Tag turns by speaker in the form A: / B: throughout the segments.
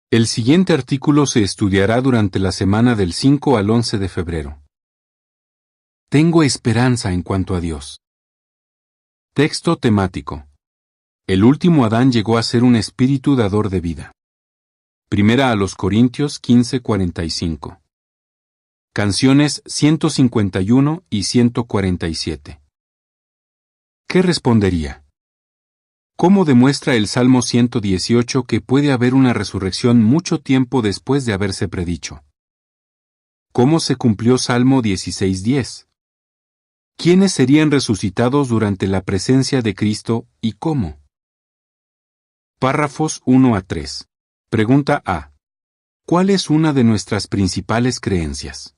A: El siguiente artículo se estudiará durante la semana del 5 al 11 de febrero. Tengo esperanza en cuanto a Dios. Texto temático. El último Adán llegó a ser un espíritu dador de vida. Primera a los Corintios 15:45. Canciones 151 y 147. ¿Qué respondería? ¿Cómo demuestra el Salmo 118 que puede haber una resurrección mucho tiempo después de haberse predicho? ¿Cómo se cumplió Salmo 16:10? ¿Quiénes serían resucitados durante la presencia de Cristo y cómo? Párrafos 1 a 3. Pregunta A. ¿Cuál es una de nuestras principales creencias?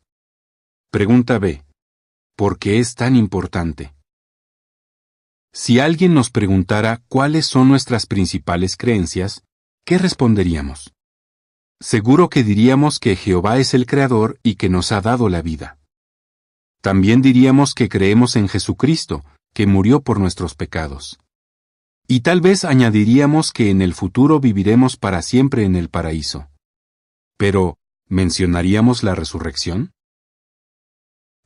A: Pregunta B. ¿Por qué es tan importante? Si alguien nos preguntara cuáles son nuestras principales creencias, ¿qué responderíamos? Seguro que diríamos que Jehová es el Creador y que nos ha dado la vida. También diríamos que creemos en Jesucristo, que murió por nuestros pecados. Y tal vez añadiríamos que en el futuro viviremos para siempre en el paraíso. Pero, ¿mencionaríamos la resurrección?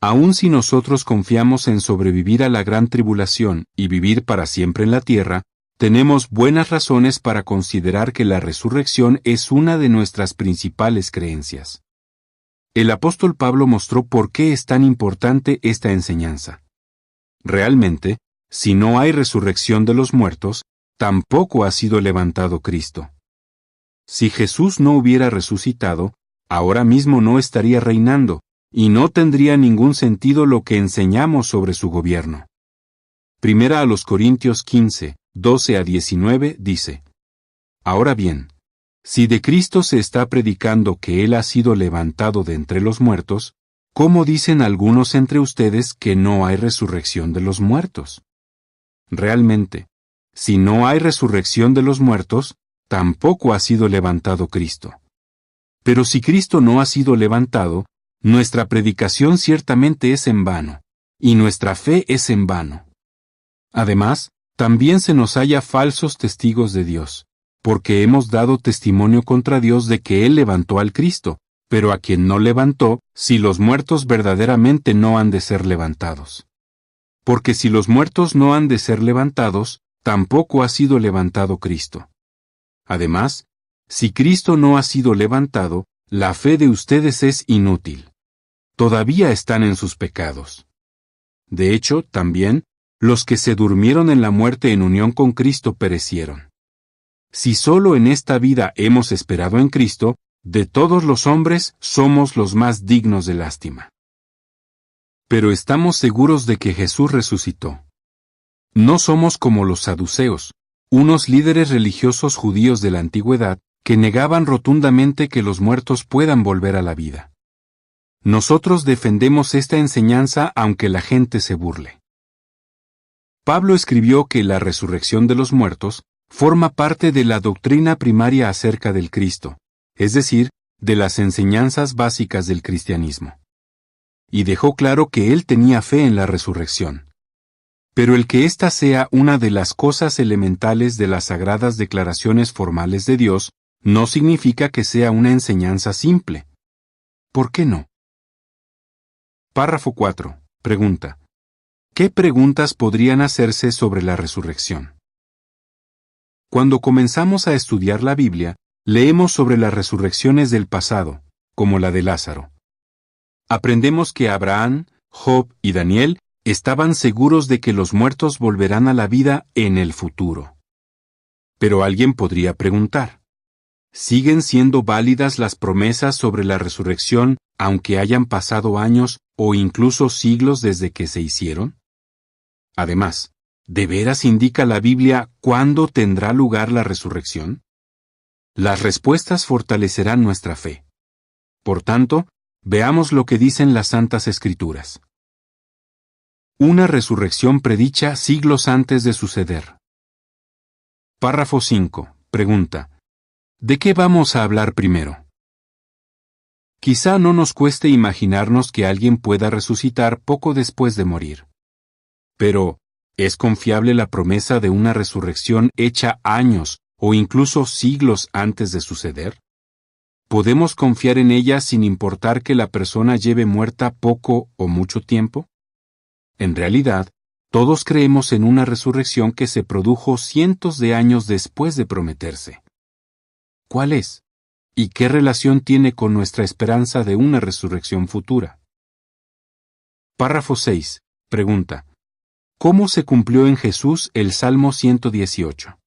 A: Aun si nosotros confiamos en sobrevivir a la gran tribulación y vivir para siempre en la tierra, tenemos buenas razones para considerar que la resurrección es una de nuestras principales creencias. El apóstol Pablo mostró por qué es tan importante esta enseñanza. Realmente, si no hay resurrección de los muertos, tampoco ha sido levantado Cristo. Si Jesús no hubiera resucitado, ahora mismo no estaría reinando, y no tendría ningún sentido lo que enseñamos sobre su gobierno. Primera a los Corintios 15, 12 a 19 dice: Ahora bien, si de Cristo se está predicando que Él ha sido levantado de entre los muertos, ¿cómo dicen algunos entre ustedes que no hay resurrección de los muertos? Realmente, si no hay resurrección de los muertos, tampoco ha sido levantado Cristo. Pero si Cristo no ha sido levantado, nuestra predicación ciertamente es en vano, y nuestra fe es en vano. Además, también se nos halla falsos testigos de Dios, porque hemos dado testimonio contra Dios de que Él levantó al Cristo, pero a quien no levantó, si los muertos verdaderamente no han de ser levantados. Porque si los muertos no han de ser levantados, tampoco ha sido levantado Cristo. Además, si Cristo no ha sido levantado, la fe de ustedes es inútil. Todavía están en sus pecados. De hecho, también, los que se durmieron en la muerte en unión con Cristo perecieron. Si solo en esta vida hemos esperado en Cristo, de todos los hombres somos los más dignos de lástima. Pero estamos seguros de que Jesús resucitó. No somos como los saduceos, unos líderes religiosos judíos de la antigüedad que negaban rotundamente que los muertos puedan volver a la vida. Nosotros defendemos esta enseñanza aunque la gente se burle. Pablo escribió que la resurrección de los muertos forma parte de la doctrina primaria acerca del Cristo, es decir, de las enseñanzas básicas del cristianismo. Y dejó claro que él tenía fe en la resurrección. Pero el que ésta sea una de las cosas elementales de las sagradas declaraciones formales de Dios, no significa que sea una enseñanza simple. ¿Por qué no? Párrafo 4. Pregunta. ¿Qué preguntas podrían hacerse sobre la resurrección? Cuando comenzamos a estudiar la Biblia, leemos sobre las resurrecciones del pasado, como la de Lázaro. Aprendemos que Abraham, Job y Daniel estaban seguros de que los muertos volverán a la vida en el futuro. Pero alguien podría preguntar, ¿siguen siendo válidas las promesas sobre la resurrección aunque hayan pasado años o incluso siglos desde que se hicieron? Además, ¿de veras indica la Biblia cuándo tendrá lugar la resurrección? Las respuestas fortalecerán nuestra fe. Por tanto, veamos lo que dicen las Santas Escrituras. Una resurrección predicha siglos antes de suceder. Párrafo 5. Pregunta. ¿De qué vamos a hablar primero? Quizá no nos cueste imaginarnos que alguien pueda resucitar poco después de morir. Pero, ¿es confiable la promesa de una resurrección hecha años o incluso siglos antes de suceder? ¿podemos confiar en ella sin importar que la persona lleve muerta poco o mucho tiempo? En realidad, todos creemos en una resurrección que se produjo cientos de años después de prometerse. ¿Cuál es? ¿Y qué relación tiene con nuestra esperanza de una resurrección futura? Párrafo 6. Pregunta: ¿cómo se cumplió en Jesús el Salmo 118?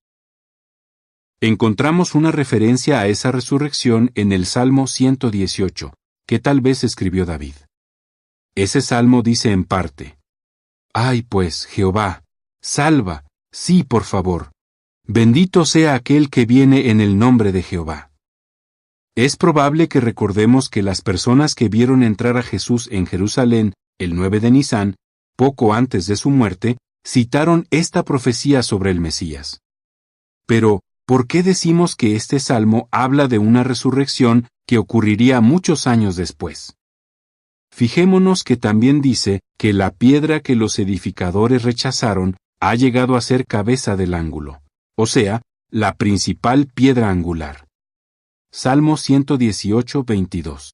A: Encontramos una referencia a esa resurrección en el Salmo 118, que tal vez escribió David. Ese salmo dice en parte: «Ay, pues, Jehová, salva, sí, por favor. Bendito sea aquel que viene en el nombre de Jehová». Es probable que recordemos que las personas que vieron entrar a Jesús en Jerusalén el 9 de Nisán, poco antes de su muerte, citaron esta profecía sobre el Mesías. Pero, ¿por qué decimos que este salmo habla de una resurrección que ocurriría muchos años después? Fijémonos que también dice que la piedra que los edificadores rechazaron ha llegado a ser cabeza del ángulo, o sea, la principal piedra angular. Salmo 118, 22.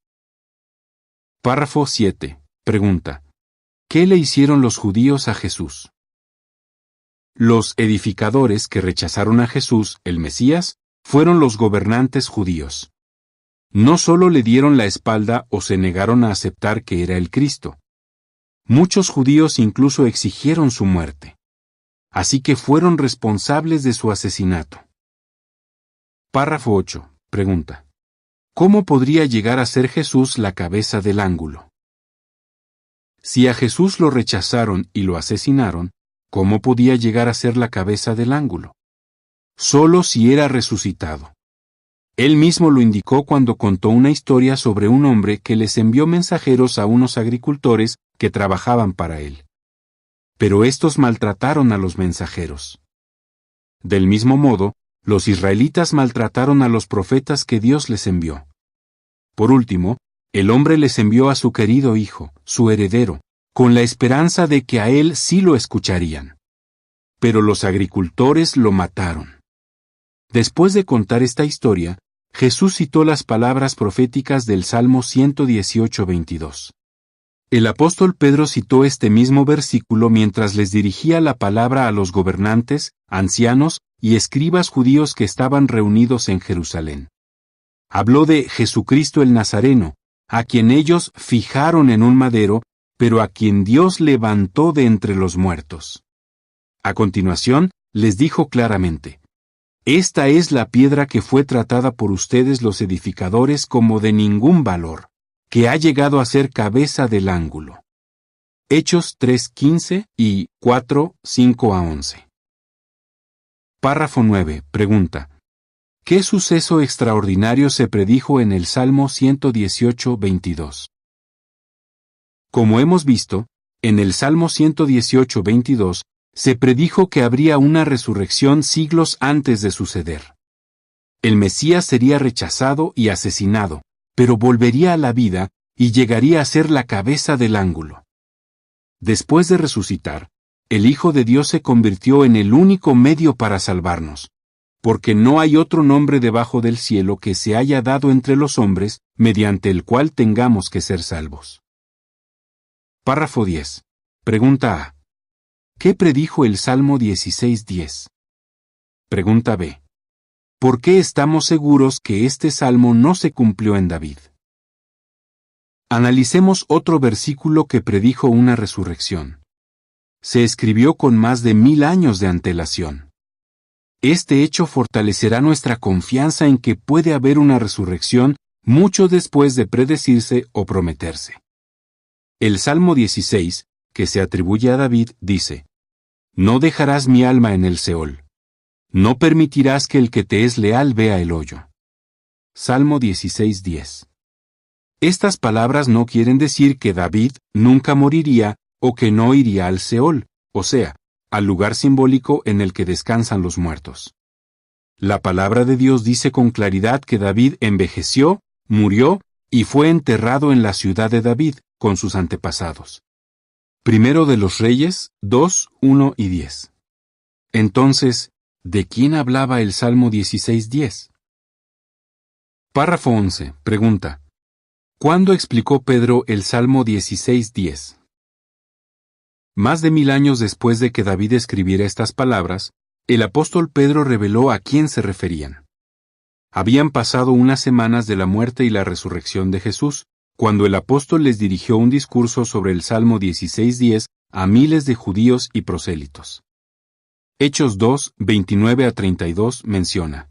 A: Párrafo 7. Pregunta: ¿qué le hicieron los judíos a Jesús? Los edificadores que rechazaron a Jesús, el Mesías, fueron los gobernantes judíos. No solo le dieron la espalda o se negaron a aceptar que era el Cristo. Muchos judíos incluso exigieron su muerte. Así que fueron responsables de su asesinato. Párrafo 8. Pregunta: ¿cómo podría llegar a ser Jesús la cabeza del ángulo? Si a Jesús lo rechazaron y lo asesinaron, ¿cómo podía llegar a ser la cabeza del ángulo? Solo si era resucitado. Él mismo lo indicó cuando contó una historia sobre un hombre que les envió mensajeros a unos agricultores que trabajaban para él. Pero estos maltrataron a los mensajeros. Del mismo modo, los israelitas maltrataron a los profetas que Dios les envió. Por último, el hombre les envió a su querido hijo, su heredero, con la esperanza de que a él sí lo escucharían. Pero los agricultores lo mataron. Después de contar esta historia, Jesús citó las palabras proféticas del Salmo 118, 22. El apóstol Pedro citó este mismo versículo mientras les dirigía la palabra a los gobernantes, ancianos y escribas judíos que estaban reunidos en Jerusalén. Habló de Jesucristo el Nazareno, a quien ellos fijaron en un madero, pero a quien Dios levantó de entre los muertos. A continuación, les dijo claramente: «Esta es la piedra que fue tratada por ustedes los edificadores como de ningún valor, que ha llegado a ser cabeza del ángulo». Hechos 3:15 y 4:5-11. Párrafo 9. Pregunta: ¿qué suceso extraordinario se predijo en el Salmo 118, 22? Como hemos visto, en el Salmo 118, 22, se predijo que habría una resurrección siglos antes de suceder. El Mesías sería rechazado y asesinado, pero volvería a la vida y llegaría a ser la cabeza del ángulo. Después de resucitar, el Hijo de Dios se convirtió en el único medio para salvarnos, porque no hay otro nombre debajo del cielo que se haya dado entre los hombres mediante el cual tengamos que ser salvos. Párrafo 10. Pregunta A. ¿Qué predijo el Salmo 16:10? Pregunta B. ¿Por qué estamos seguros que este salmo no se cumplió en David? Analicemos otro versículo que predijo una resurrección. Se escribió con más de 1000 años de antelación. Este hecho fortalecerá nuestra confianza en que puede haber una resurrección mucho después de predecirse o prometerse. El Salmo 16, que se atribuye a David, dice: «No dejarás mi alma en el Seol. No permitirás que el que te es leal vea el hoyo». Salmo 16:10. Estas palabras no quieren decir que David nunca moriría o que no iría al Seol, o sea, al lugar simbólico en el que descansan los muertos. La palabra de Dios dice con claridad que David envejeció, murió y fue enterrado en la ciudad de David con sus antepasados. Primero de los Reyes 2, 1 y 10. Entonces, ¿de quién hablaba el Salmo 16:10? Párrafo 11. Pregunta. ¿Cuándo explicó Pedro el Salmo 16:10? Más de 1000 años después de que David escribiera estas palabras, el apóstol Pedro reveló a quién se referían. Habían pasado unas semanas de la muerte y la resurrección de Jesús, cuando el apóstol les dirigió un discurso sobre el Salmo 16:10 a miles de judíos y prosélitos. Hechos 2, 29 a 32 menciona: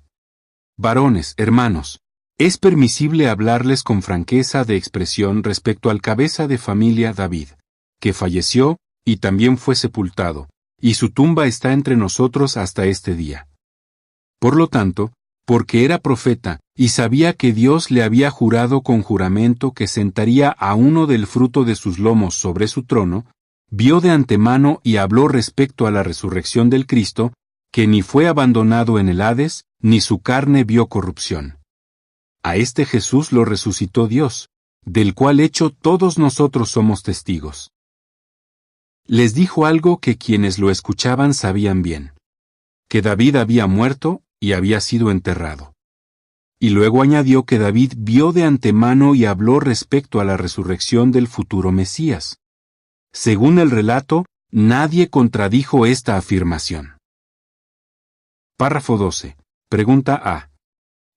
A: Varones, hermanos, es permisible hablarles con franqueza de expresión respecto al cabeza de familia David, que falleció y también fue sepultado, y su tumba está entre nosotros hasta este día. Por lo tanto, porque era profeta y sabía que Dios le había jurado con juramento que sentaría a uno del fruto de sus lomos sobre su trono, vio de antemano y habló respecto a la resurrección del Cristo, que ni fue abandonado en el Hades, ni su carne vio corrupción. A este Jesús lo resucitó Dios, del cual hecho todos nosotros somos testigos. Les dijo algo que quienes lo escuchaban sabían bien: que David había muerto y había sido enterrado. Y luego añadió que David vio de antemano y habló respecto a la resurrección del futuro Mesías. Según el relato, nadie contradijo esta afirmación. Párrafo 12. Pregunta A.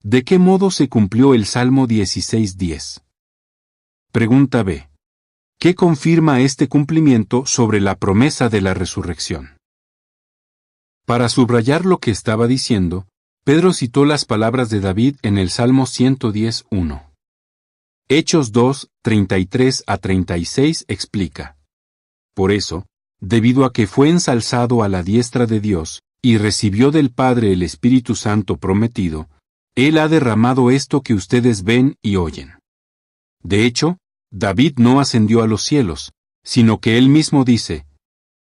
A: ¿De qué modo se cumplió el Salmo 16:10? Pregunta B. ¿Qué confirma este cumplimiento sobre la promesa de la resurrección? Para subrayar lo que estaba diciendo, Pedro citó las palabras de David en el Salmo 110:1. Hechos 2, 33 a 36 explica: Por eso, debido a que fue ensalzado a la diestra de Dios y recibió del Padre el Espíritu Santo prometido, Él ha derramado esto que ustedes ven y oyen. De hecho, David no ascendió a los cielos, sino que él mismo dice: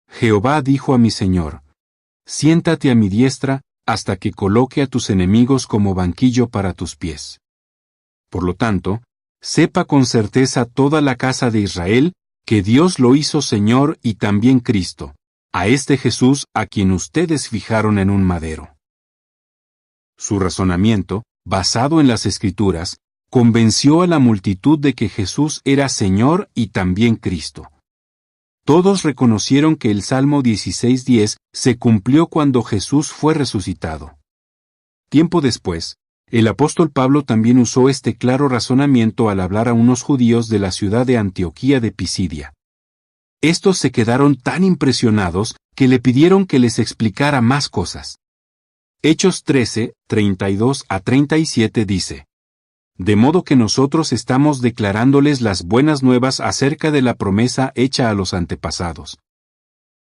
A: Jehová dijo a mi Señor: Siéntate a mi diestra hasta que coloque a tus enemigos como banquillo para tus pies. Por lo tanto, sepa con certeza toda la casa de Israel que Dios lo hizo Señor y también Cristo, a este Jesús a quien ustedes fijaron en un madero. Su razonamiento, basado en las Escrituras, convenció a la multitud de que Jesús era Señor y también Cristo. Todos reconocieron que el Salmo 16:10 se cumplió cuando Jesús fue resucitado. Tiempo después, el apóstol Pablo también usó este claro razonamiento al hablar a unos judíos de la ciudad de Antioquía de Pisidia. Estos se quedaron tan impresionados que le pidieron que les explicara más cosas. Hechos 13, 32 a 37 dice: De modo que nosotros estamos declarándoles las buenas nuevas acerca de la promesa hecha a los antepasados,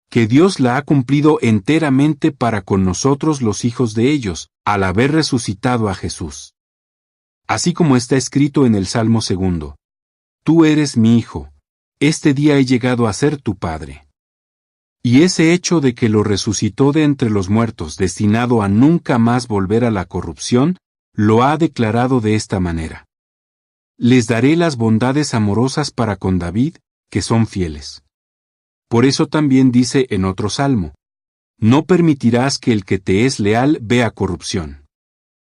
A: que Dios la ha cumplido enteramente para con nosotros los hijos de ellos, al haber resucitado a Jesús. Así como está escrito en el Salmo 2: Tú eres mi hijo, este día he llegado a ser tu padre. Y ese hecho de que lo resucitó de entre los muertos, destinado a nunca más volver a la corrupción, lo ha declarado de esta manera: Les daré las bondades amorosas para con David, que son fieles. Por eso también dice en otro salmo: No permitirás que el que te es leal vea corrupción.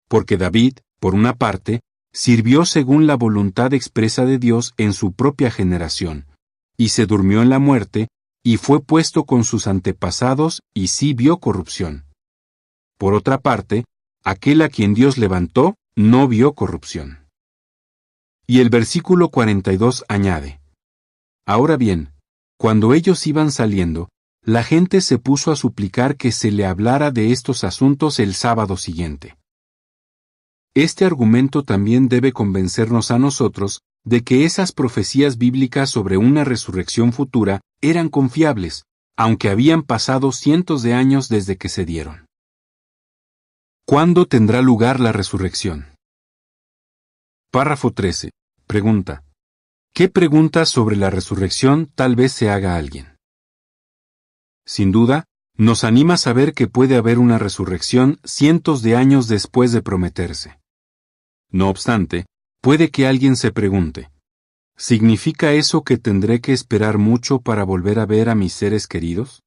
A: Porque David, por una parte, sirvió según la voluntad expresa de Dios en su propia generación, y se durmió en la muerte, y fue puesto con sus antepasados, y sí vio corrupción. Por otra parte, aquel a quien Dios levantó, no vio corrupción. Y el versículo 42 añade: Ahora bien, cuando ellos iban saliendo, la gente se puso a suplicar que se le hablara de estos asuntos el sábado siguiente. Este argumento también debe convencernos a nosotros de que esas profecías bíblicas sobre una resurrección futura eran confiables, aunque habían pasado cientos de años desde que se dieron. ¿Cuándo tendrá lugar la resurrección? Párrafo 13. Pregunta: ¿qué preguntas sobre la resurrección tal vez se haga alguien? Sin duda, nos anima a saber que puede haber una resurrección cientos de años después de prometerse. No obstante, puede que alguien se pregunte: ¿significa eso que tendré que esperar mucho para volver a ver a mis seres queridos?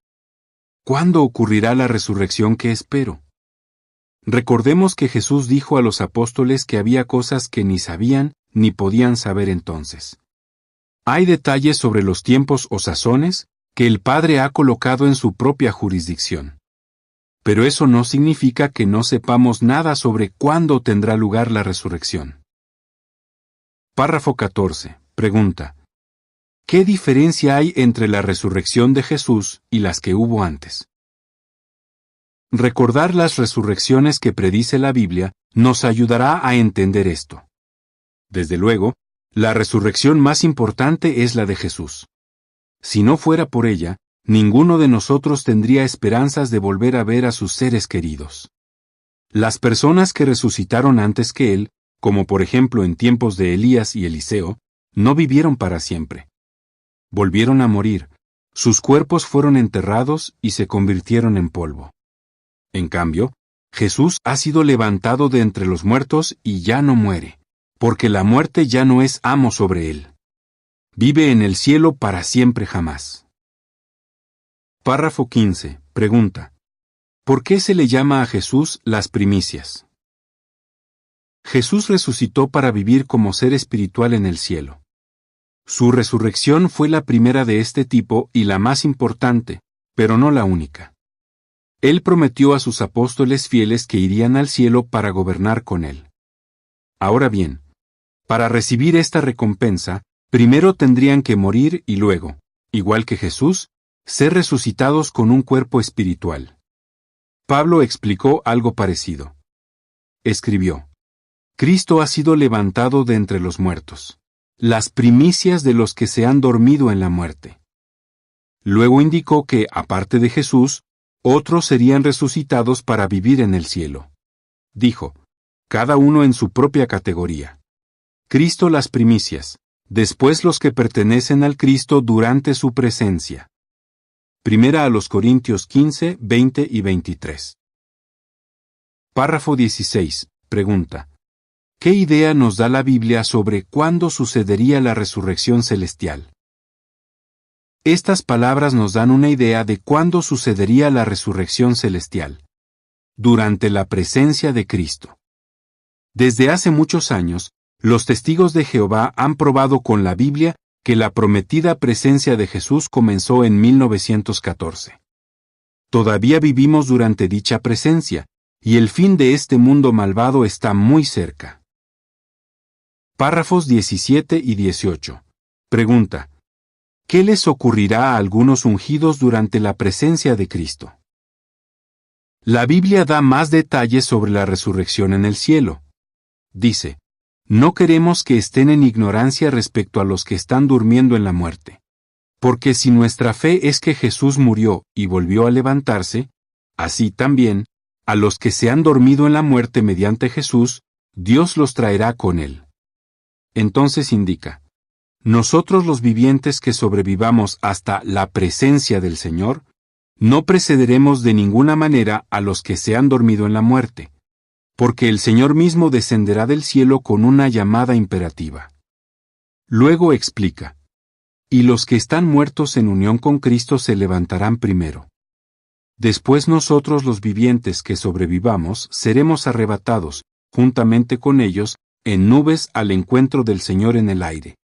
A: ¿Cuándo ocurrirá la resurrección que espero? Recordemos que Jesús dijo a los apóstoles que había cosas que ni sabían ni podían saber entonces. Hay detalles sobre los tiempos o sazones que el Padre ha colocado en su propia jurisdicción. Pero eso no significa que no sepamos nada sobre cuándo tendrá lugar la resurrección. Párrafo 14. Pregunta: ¿qué diferencia hay entre la resurrección de Jesús y las que hubo antes? Recordar las resurrecciones que predice la Biblia nos ayudará a entender esto. Desde luego, la resurrección más importante es la de Jesús. Si no fuera por ella, ninguno de nosotros tendría esperanzas de volver a ver a sus seres queridos. Las personas que resucitaron antes que él, como por ejemplo en tiempos de Elías y Eliseo, no vivieron para siempre. Volvieron a morir, sus cuerpos fueron enterrados y se convirtieron en polvo. En cambio, Jesús ha sido levantado de entre los muertos y ya no muere, porque la muerte ya no es amo sobre él. Vive en el cielo para siempre jamás. Párrafo 15. Pregunta: ¿por qué se le llama a Jesús las primicias? Jesús resucitó para vivir como ser espiritual en el cielo. Su resurrección fue la primera de este tipo y la más importante, pero no la única. Él prometió a sus apóstoles fieles que irían al cielo para gobernar con él. Ahora bien, para recibir esta recompensa, primero tendrían que morir y luego, igual que Jesús, ser resucitados con un cuerpo espiritual. Pablo explicó algo parecido. Escribió: Cristo ha sido levantado de entre los muertos, las primicias de los que se han dormido en la muerte. Luego indicó que, aparte de Jesús, otros serían resucitados para vivir en el cielo. Dijo: cada uno en su propia categoría. Cristo las primicias, después los que pertenecen al Cristo durante su presencia. Primera a los Corintios 15, 20 y 23. Párrafo 16. Pregunta: ¿qué idea nos da la Biblia sobre cuándo sucedería la resurrección celestial? Estas palabras nos dan una idea de cuándo sucedería la resurrección celestial. Durante la presencia de Cristo. Desde hace muchos años, los testigos de Jehová han probado con la Biblia que la prometida presencia de Jesús comenzó en 1914. Todavía vivimos durante dicha presencia, y el fin de este mundo malvado está muy cerca. Párrafos 17 y 18. Pregunta: ¿qué les ocurrirá a algunos ungidos durante la presencia de Cristo? La Biblia da más detalles sobre la resurrección en el cielo. Dice: no queremos que estén en ignorancia respecto a los que están durmiendo en la muerte. Porque si nuestra fe es que Jesús murió y volvió a levantarse, así también, a los que se han dormido en la muerte mediante Jesús, Dios los traerá con él. Entonces indica: nosotros los vivientes que sobrevivamos hasta la presencia del Señor, no precederemos de ninguna manera a los que se han dormido en la muerte, porque el Señor mismo descenderá del cielo con una llamada imperativa. Luego explica: y los que están muertos en unión con Cristo se levantarán primero. Después nosotros los vivientes que sobrevivamos seremos arrebatados, juntamente con ellos, en nubes al encuentro del Señor en el aire.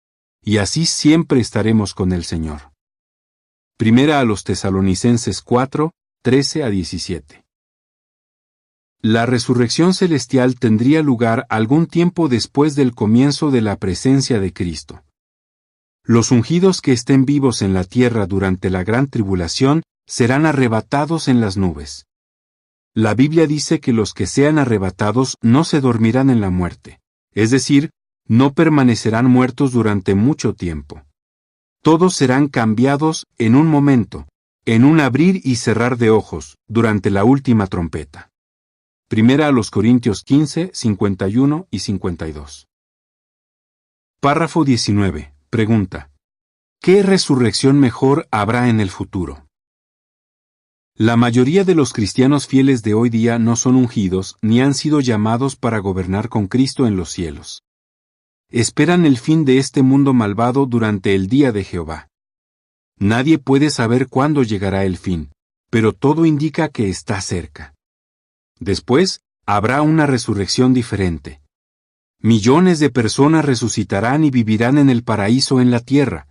A: Y así siempre estaremos con el Señor. Primera a los Tesalonicenses 4, 13 a 17. La resurrección celestial tendría lugar algún tiempo después del comienzo de la presencia de Cristo. Los ungidos que estén vivos en la tierra durante la gran tribulación serán arrebatados en las nubes. La Biblia dice que los que sean arrebatados no se dormirán en la muerte, es decir, no permanecerán muertos durante mucho tiempo. Todos serán cambiados en un momento, en un abrir y cerrar de ojos, durante la última trompeta. Primera a los Corintios 15, 51 y 52. Párrafo 19. Pregunta: ¿qué resurrección mejor habrá en el futuro? La mayoría de los cristianos fieles de hoy día no son ungidos ni han sido llamados para gobernar con Cristo en los cielos. Esperan el fin de este mundo malvado durante el día de Jehová. Nadie puede saber cuándo llegará el fin, pero todo indica que está cerca. Después, habrá una resurrección diferente. Millones de personas resucitarán y vivirán en el paraíso en la tierra.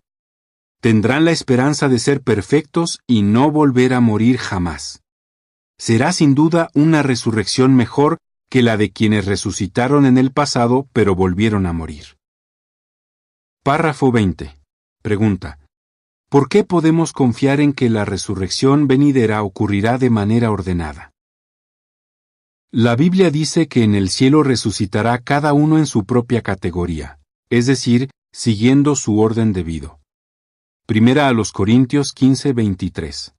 A: Tendrán la esperanza de ser perfectos y no volver a morir jamás. Será sin duda una resurrección mejor que la de quienes resucitaron en el pasado pero volvieron a morir. Párrafo 20. Pregunta: ¿por qué podemos confiar en que la resurrección venidera ocurrirá de manera ordenada? La Biblia dice que en el cielo resucitará cada uno en su propia categoría, es decir, siguiendo su orden debido. Primera a los Corintios 15:23.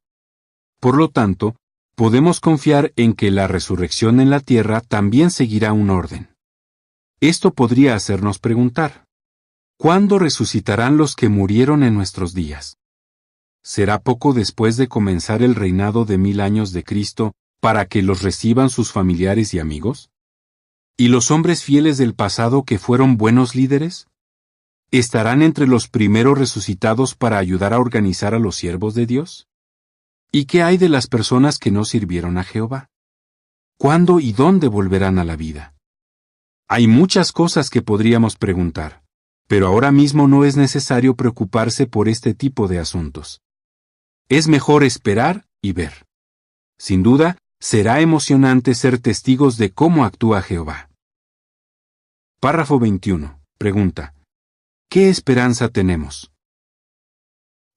A: Por lo tanto, podemos confiar en que la resurrección en la tierra también seguirá un orden. Esto podría hacernos preguntar: ¿cuándo resucitarán los que murieron en nuestros días? ¿Será poco después de comenzar el reinado de 1000 años de Cristo para que los reciban sus familiares y amigos? ¿Y los hombres fieles del pasado que fueron buenos líderes? ¿Estarán entre los primeros resucitados para ayudar a organizar a los siervos de Dios? ¿Y qué hay de las personas que no sirvieron a Jehová? ¿Cuándo y dónde volverán a la vida? Hay muchas cosas que podríamos preguntar, pero ahora mismo no es necesario preocuparse por este tipo de asuntos. Es mejor esperar y ver. Sin duda, será emocionante ser testigos de cómo actúa Jehová. Párrafo 21. Pregunta: ¿qué esperanza tenemos?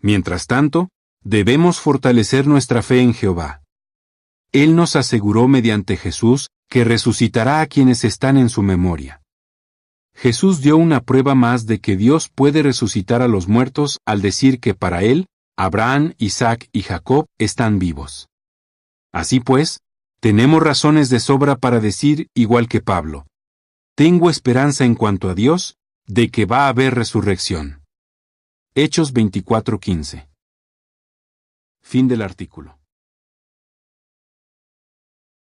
A: Mientras tanto, debemos fortalecer nuestra fe en Jehová. Él nos aseguró mediante Jesús que resucitará a quienes están en su memoria. Jesús dio una prueba más de que Dios puede resucitar a los muertos al decir que para Él, Abraham, Isaac y Jacob están vivos. Así pues, tenemos razones de sobra para decir, igual que Pablo: tengo esperanza en cuanto a Dios, de que va a haber resurrección. Hechos 24:15. Fin del artículo.